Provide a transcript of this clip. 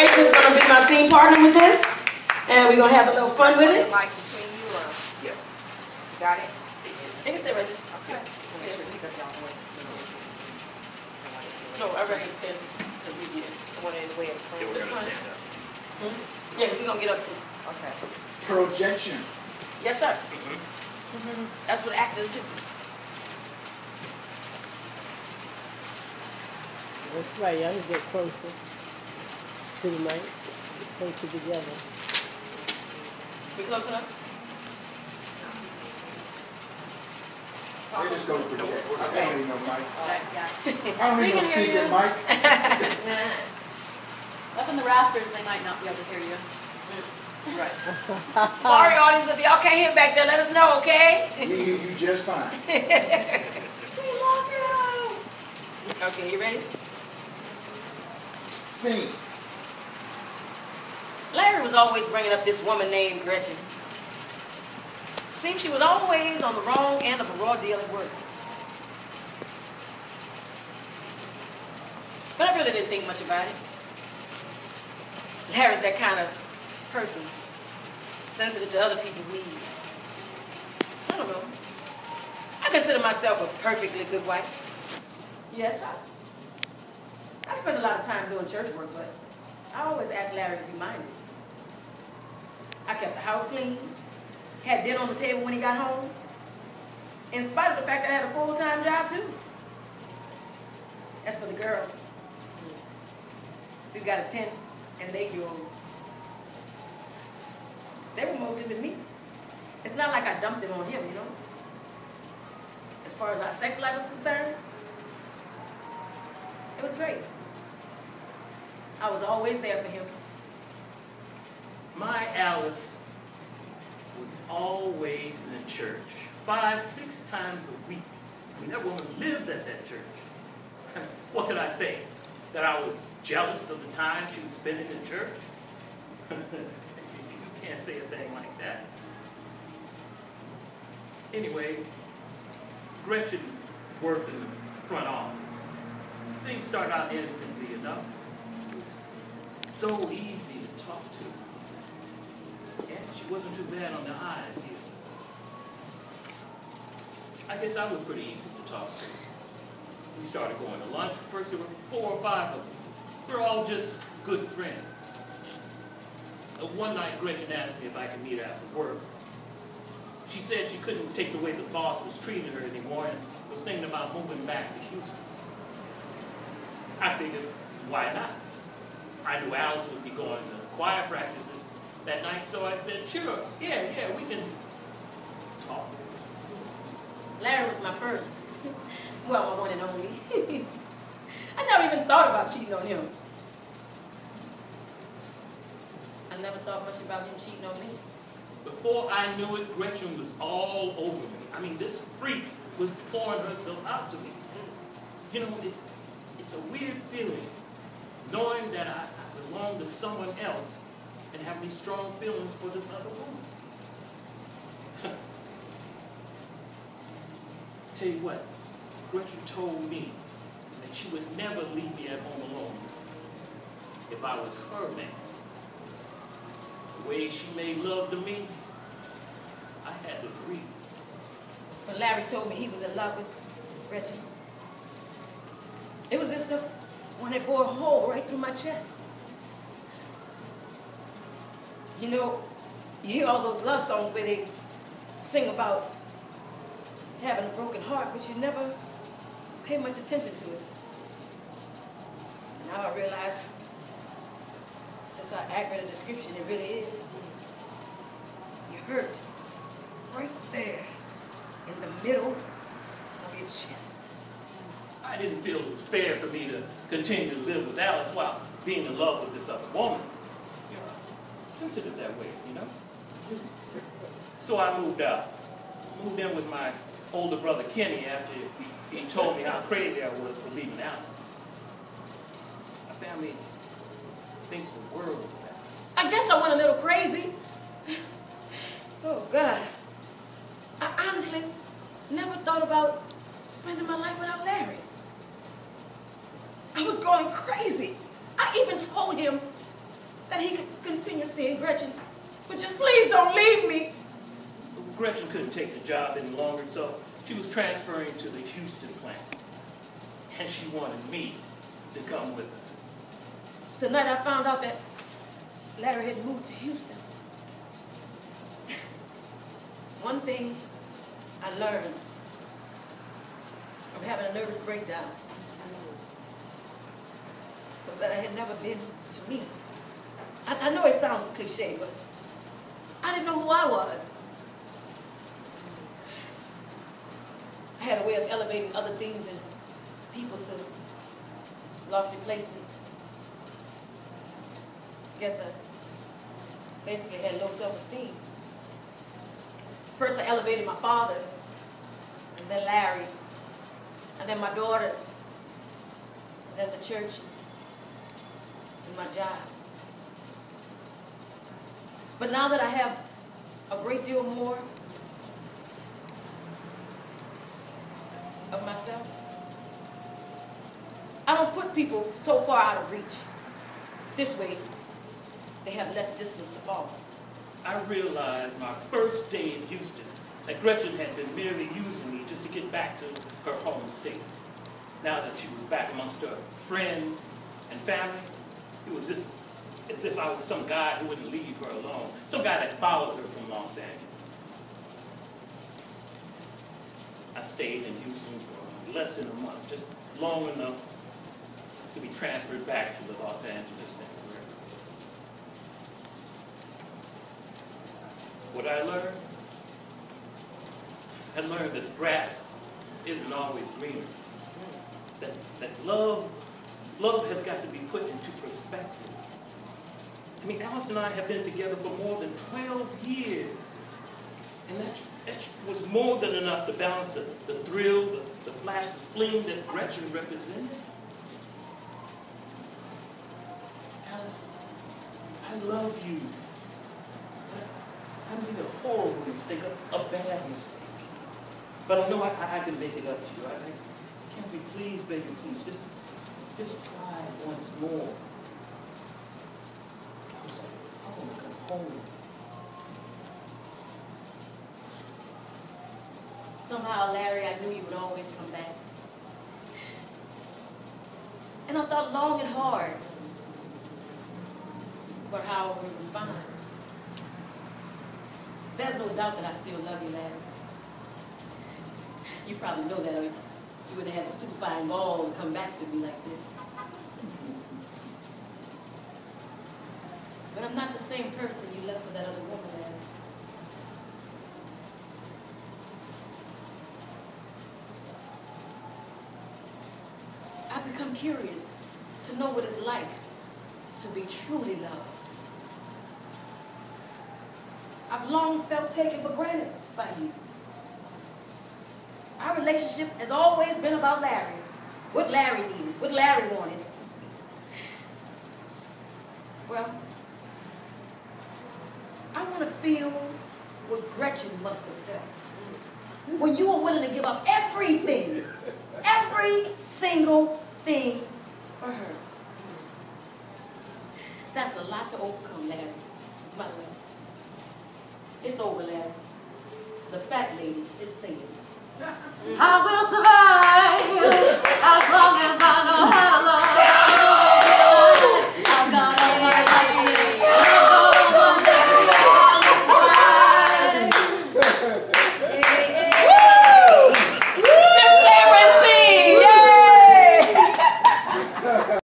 Rachel's gonna be my scene partner with this, and we're gonna have a little fun with it. Like between you or? Yeah. Got it? You can stay right there. Okay. No, I already stand because we did. I want it in the way of the front. Yeah, we're gonna stand up. Yeah, because we're gonna get up to. Okay. Projection. Yes, sir. That's what actors do. That's right, y'all can get closer to the mic, closer together. We close enough? They just go to project. I don't need no mic. Yeah. I don't need no speaker mic. Up in the rafters, they might not be able to hear you. Right. Sorry, audience, if y'all can't hear back there, let us know, okay? We hear you just fine. We love you. Okay, you ready? Scene. Larry was always bringing up this woman named Gretchen. Seems she was always on the wrong end of a raw deal at work. But I really didn't think much about it. Larry's that kind of person, sensitive to other people's needs. I don't know. I consider myself a perfectly good wife. Yes, I spent a lot of time doing church work, but I always asked Larry to be minded. I kept the house clean, had dinner on the table when he got home, in spite of the fact that I had a full-time job too. As for the girls, we've got a 10 and an 8-year-old. They were mostly with me. It's not like I dumped them on him, you know. As far as our sex life was concerned, it was great. I was always there for him. My Alice was always in church, 5-6 times a week. I mean, that woman lived at that church. What could I say? That I was jealous of the time she was spending in church? You can't say a thing like that. Anyway, Gretchen worked in the front office. Things started out innocently enough. It was so easy to talk to. And she wasn't too bad on the eyes either. I guess I was pretty easy to talk to. We started going to lunch. First there were 4 or 5 of us. We were all just good friends. One night Gretchen asked me if I could meet her after work. She said she couldn't take the way the boss was treating her anymore and was thinking about moving back to Houston. I figured, why not? I knew Alice would be going to choir practice that night, so I said, sure, yeah, we can talk. Larry was my first. Well, my one and only. I never even thought about cheating on him. I never thought much about him cheating on me. Before I knew it, Gretchen was all over me. I mean, this freak was pouring herself out to me. You know, it's a weird feeling, knowing that I belong to someone else and have these strong feelings for this other woman. Tell you what, Gretchen told me that she would never leave me at home alone if I was her man. The way she made love to me, I had to agree. When Larry told me he was in love with Gretchen, it was as if someone had bored a hole right through my chest. You know, you hear all those love songs where they sing about having a broken heart, but you never pay much attention to it. Now I realize just how accurate a description it really is. You hurt right there in the middle of your chest. I didn't feel it was fair for me to continue to live with Alice while being in love with this other woman. You know, sensitive that way, you know? So I moved out. Moved in with my older brother Kenny after he told me how crazy I was for leaving Alice. My family thinks the world of Alice. I guess I went a little crazy. Oh, God. I honestly never thought about spending my life without Larry. I was going crazy. I even told him that he could continue seeing Gretchen. But just please don't leave me. Gretchen couldn't take the job any longer, so she was transferring to the Houston plant. And she wanted me to come with her. The night I found out that Larry had moved to Houston, one thing I learned from having a nervous breakdown was that I had never been to me. I know it sounds cliche, but I didn't know who I was. I had a way of elevating other things and people to lofty places. I guess I basically had low self-esteem. First I elevated my father, and then Larry, and then my daughters, and then the church, and my job. But now that I have a great deal more of myself, I don't put people so far out of reach. This way, they have less distance to follow. I realized my first day in Houston that Gretchen had been merely using me just to get back to her home state. Now that she was back amongst her friends and family, it was just as if I was some guy who wouldn't leave her alone, some guy that followed her from Los Angeles. I stayed in Houston for less than a month, just long enough to be transferred back to the Los Angeles area. What I learned? I learned that the grass isn't always greener. That love has got to be put into perspective. I mean, Alice and I have been together for more than 12 years. And that was more than enough to balance the thrill, the flash, the fling that Gretchen represented. Alice, I love you. I made a horrible mistake, a bad mistake. But I know I can make it up to you. Can't we please, baby, please, just try once more. I want to come home. Somehow, Larry, I knew you would always come back. And I thought long and hard about how I would respond. There's no doubt that I still love you, Larry. You probably know that, or you wouldn't have had the stupefying gall to come back to me like this. But I'm not the same person you left for that other woman, Larry. I've become curious to know what it's like to be truly loved. I've long felt taken for granted by you. Our relationship has always been about Larry. What Larry needed, what Larry wanted. Well, I want to feel what Gretchen must have felt when you were willing to give up everything, every single thing for her. That's a lot to overcome, Larry. By the way, it's over, Larry. The fat lady is singing. I will survive as long as I